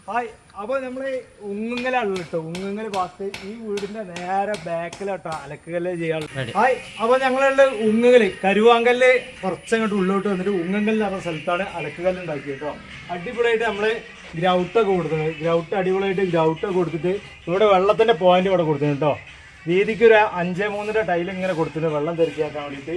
Hi, അപ്പോൾ നമ്മൾ ഉങ്ങുങ്ങലാണല്ലോ കേട്ടോ. ഉങ്ങുങ്ങൽ ഭാഗത്ത് ഈ വീടിന്റെ നേരെ ബാക്കിലോട്ടോ അലക്കുകല്ല് ചെയ്യാറുള്ളത്. ഹായ്, അപ്പോൾ ഞങ്ങളുള്ള ഉങ്ങുങ്ങൽ കരുവാങ്കല്ല് കുറച്ചങ്ങോട്ട് ഉള്ളോട്ട് വന്നിട്ട് ഉങ്ങുങ്ങൽ എന്ന് പറഞ്ഞ സ്ഥലത്താണ് അലക്കുകല്ല് ഉണ്ടാക്കിയത് കേട്ടോ. അടിപൊളിയായിട്ട് നമ്മൾ ഗ്രൗട്ടൊക്കെ കൊടുക്കുന്നത്. അടിപൊളിയായിട്ട് ഗ്രൗട്ടൊക്കെ കൊടുത്തിട്ട് ഇവിടെ വെള്ളത്തിന്റെ പോയിന്റ് ഇവിടെ കൊടുത്തിട്ടുണ്ട് കേട്ടോ. വീതിക്ക് ഒരു 5.3 ടൈൽ ഇങ്ങനെ കൊടുത്തിട്ടുണ്ട് വെള്ളം തെറിക്കാക്കാൻ വേണ്ടിയിട്ട്.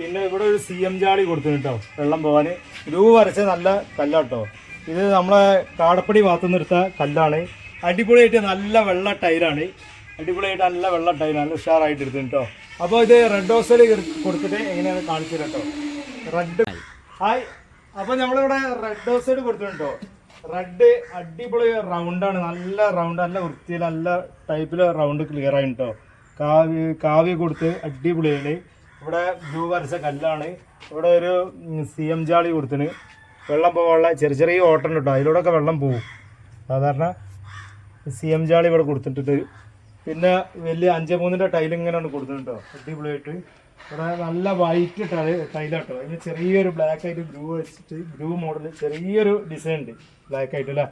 പിന്നെ ഇവിടെ ഒരു CM ജാളി കൊടുത്തിട്ടുണ്ട് കേട്ടോ വെള്ളം പോകാൻ. ഗ്രൂ വരച്ച നല്ല കല്ലാട്ടോ. ഇത് നമ്മളെ കാടപ്പടി ഭാഗത്തുനിന്ന് എടുത്ത കല്ലാണ്. അടിപൊളിയായിട്ട് നല്ല വെള്ള ടൈലാണ്. നല്ല ഉഷാറായിട്ട് എടുത്തിട്ടുണ്ട് കേട്ടോ. അപ്പോൾ ഇത് റെഡ് ഹൗസിൽ കൊടുത്തിട്ട് എങ്ങനെയാണ് കാണിച്ചു കേട്ടോ. റെഡ് ഹായ്, അപ്പോൾ നമ്മളിവിടെ റെഡ് ഹൗസിൽ കൊടുത്തിട്ടുണ്ടോ. റെഡ് അടിപൊളി റൗണ്ടാണ്. നല്ല റൗണ്ട്, നല്ല വൃത്തിയിൽ നല്ല ടൈപ്പിൽ റൗണ്ട് ക്ലിയർ ആയിട്ടോ. കാവ്യ കൊടുത്ത് അടിപൊളിയാണ്. ഇവിടെ ബ്ലൂ വരച്ച കല്ലാണ്. ഇവിടെ ഒരു CM ജാളി കൊടുത്തിന്. വെള്ളം പോകാനുള്ള ചെറിയ ഓട്ടം കേട്ടോ. അതിലൂടെയൊക്കെ വെള്ളം പോകും. സാധാരണ CM ജാളി ഇവിടെ കൊടുത്തിട്ടുണ്ട്. പിന്നെ വലിയ 5.3 ടൈൽ ഇങ്ങനെയാണ് കൊടുത്തിട്ടുണ്ടോ. അടിപൊളിയായിട്ട് ഇവിടെ നല്ല വൈറ്റ് ടൈലാട്ടോ. അതിന് ചെറിയൊരു ബ്ലാക്ക് ആയിട്ട് ഗ്രൂ വെച്ചിട്ട് ഗ്രൂ മോഡൽ ചെറിയൊരു ഡിസൈൻ ഉണ്ട് ബ്ലാക്ക് ആയിട്ട് അല്ലേ.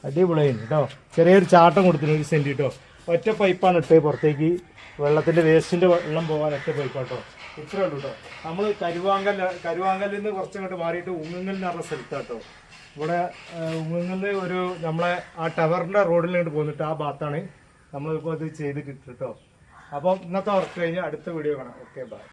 അടിപൊളിയാണ് കേട്ടോ. ചെറിയൊരു ചാട്ടം കൊടുത്തിട്ടുണ്ട് 1 സെൻറ്റ് കേട്ടോ. ഒറ്റ പൈപ്പാണ് ഇട്ട് പുറത്തേക്ക് വെള്ളത്തിൻ്റെ വേസ്റ്റിൻ്റെ വെള്ളം പോകാൻ ഒറ്റ പൈപ്പാട്ടോ. ഇത്രേ ഉള്ളൂ കേട്ടോ. നമ്മൾ കരുവാങ്കല്ലിൽ നിന്ന് കുറച്ചങ്ങോട്ട് മാറിയിട്ട് ഉങ്ങുങ്ങൽ എന്ന് പറഞ്ഞ സ്ഥലത്താട്ടോ. ഇവിടെ ഉങ്ങുങ്ങലിൽ ഒരു നമ്മളെ ആ ടവറിൻ്റെ റോഡിൽ ഇങ്ങോട്ട് പോന്നിട്ട് ആ ഭാഗത്താണ് നമ്മളിപ്പോൾ ഇത് ചെയ്തിട്ട് കേട്ടോ. അപ്പം ഇന്നത്തെ വർക്ക് കഴിഞ്ഞ് അടുത്ത വീഡിയോ കാണാം. Okay, by.